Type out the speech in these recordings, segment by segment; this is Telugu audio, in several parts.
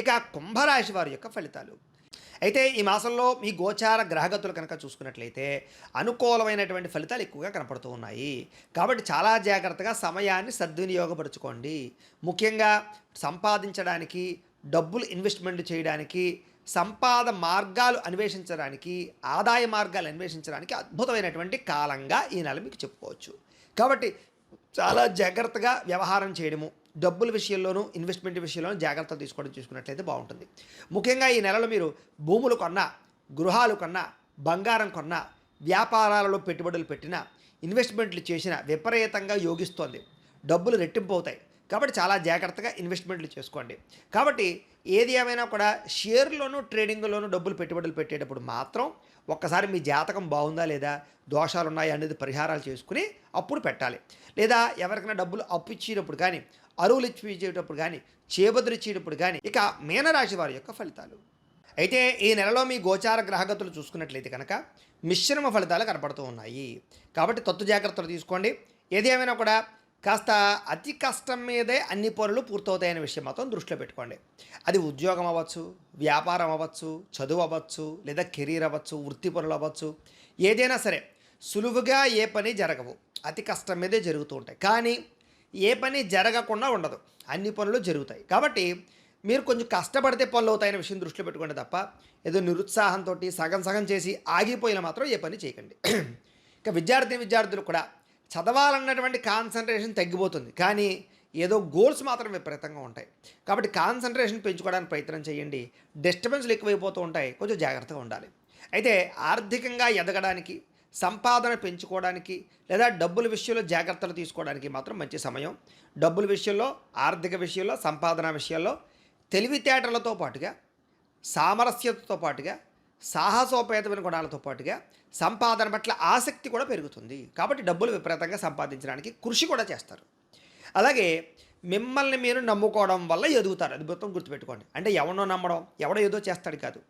ఇక కుంభరాశి వారి యొక్క ఫలితాలు. అయితే ఈ మాసంలో మీ గోచార గ్రహగతులు కనుక చూసుకున్నట్లయితే అనుకూలమైనటువంటి ఫలితాలు ఎక్కువగా కనపడుతూ ఉన్నాయి. కాబట్టి చాలా జాగ్రత్తగా సమయాన్ని సద్వినియోగపరుచుకోండి. ముఖ్యంగా సంపాదించడానికి, డబ్బులు ఇన్వెస్ట్‌మెంట్ చేయడానికి, మార్గాలు అన్వేషించడానికి, ఆదాయ మార్గాలు అన్వేషించడానికి అద్భుతమైనటువంటి కాలంగా ఈ నెల మీకు చెప్పుకోవచ్చు. కాబట్టి చాలా జాగ్రత్తగా వ్యవహారం చేయడము, డబ్బుల విషయంలోనూ, ఇన్వెస్ట్‌మెంట్ విషయంలోనూ జాగ్రత్తలు తీసుకోవడం చూసుకున్నట్లయితే బావుంటుంది. ముఖ్యంగా ఈ నెలలో మీరు భూములు కొన్నా, గృహాలు కొన్నా, బంగారం కొన్నా, వ్యాపారాలలో పెట్టుబడులు పెట్టినా, ఇన్వెస్ట్‌మెంట్లు చేసినా విపరీతంగా యోగిస్తోంది. డబ్బులు రెట్టింపు అవుతాయి. కాబట్టి చాలా జాగ్రత్తగా ఇన్వెస్ట్‌మెంట్లు చేసుకోండి. కాబట్టి ఏది ఏమైనా కూడా షేర్‌లోనూ, ట్రేడింగ్‌లోనూ డబ్బులు పెట్టుబడులు పెట్టేటప్పుడు మాత్రం ఒక్కసారి మీ జాతకం బాగుందా లేదా, దోషాలున్నాయా అనేది పరిహారాలు చేసుకుని అప్పుడు పెట్టాలి. లేదా ఎవరికైనా డబ్బులు అప్పు ఇచ్చేటప్పుడు కానీ, అరువులు ఇచ్చేటప్పుడు కానీ, చేబదులిచ్చేటప్పుడు కానీ. ఇక మీనరాశి వారి యొక్క ఫలితాలు. అయితే ఈ నెలలో మీ గోచార గ్రహగతులు చూసుకున్నట్లయితే కనుక మిశ్రమ ఫలితాలు కనపడుతూ ఉన్నాయి. కాబట్టి తత్తు జాగ్రత్తలు తీసుకోండి. ఏది ఏమైనా కూడా కాస్త అతి కష్టం మీదే అన్ని పనులు పూర్తవుతాయనే విషయం మాత్రం దృష్టిలో పెట్టుకోండి. అది ఉద్యోగం అవ్వచ్చు, వ్యాపారం అవ్వచ్చు, చదువు అవ్వచ్చు, లేదా కెరీర్ అవ్వచ్చు, వృత్తి పనులు అవ్వచ్చు. ఏదైనా సరే సులువుగా ఏ పని జరగవు, అతి కష్టం మీదే జరుగుతూ ఉంటాయి. కానీ ఏ పని జరగకుండా ఉండదు, అన్ని పనులు జరుగుతాయి. కాబట్టి మీరు కొంచెం కష్టపడితే పనులు అవుతాయనే విషయం దృష్టిలో పెట్టుకోండి తప్ప ఏదో నిరుత్సాహంతో సగం సగం చేసి ఆగిపోయిన మాత్రం ఏ పని చేయకండి. ఇక విద్యార్థులు కూడా చదవాలన్నటువంటి కాన్సన్ట్రేషన్ తగ్గిపోతుంది. కానీ ఏదో గోల్స్ మాత్రం విపరీతంగా ఉంటాయి. కాబట్టి కాన్సన్ట్రేషన్ పెంచుకోవడానికి ప్రయత్నం చేయండి. డిస్టర్బెన్స్లు ఎక్కువైపోతూ ఉంటాయి, కొంచెం జాగ్రత్తగా ఉండాలి. అయితే ఆర్థికంగా ఎదగడానికి, సంపాదన పెంచుకోవడానికి, లేదా డబ్బుల విషయంలో జాగ్రత్తలు తీసుకోవడానికి మాత్రం మంచి సమయం. డబ్బుల విషయంలో, ఆర్థిక విషయంలో, సంపాదన విషయాల్లో తెలివితేటలతో పాటుగా, సామరస్యతతో పాటుగా, సాహసోపేతమైన గుణాలతో పాటుగా సంపాదన పట్ల ఆసక్తి కూడా పెరుగుతుంది. కాబట్టి డబ్బులు విపరీతంగా సంపాదించడానికి కృషి కూడా చేస్తారు. అలాగే మిమ్మల్ని మీరు నమ్ముకోవడం వల్ల ఎదుగుతారు. అది మొత్తం గుర్తుపెట్టుకోండి. అంటే ఎవరినో నమ్మడం, ఎవడో ఏదో చేస్తాడు కాదు.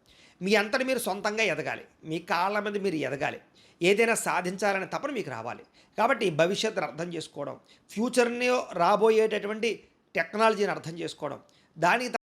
మీ అంతటి మీరు సొంతంగా ఎదగాలి. మీ కాళ్ళ మీద మీరు ఎదగాలి. ఏదైనా సాధించాలనే తపన మీకు రావాలి. కాబట్టి భవిష్యత్తును అర్థం చేసుకోవడం, ఫ్యూచర్ని రాబోయేటటువంటి టెక్నాలజీని అర్థం చేసుకోవడం, దానికి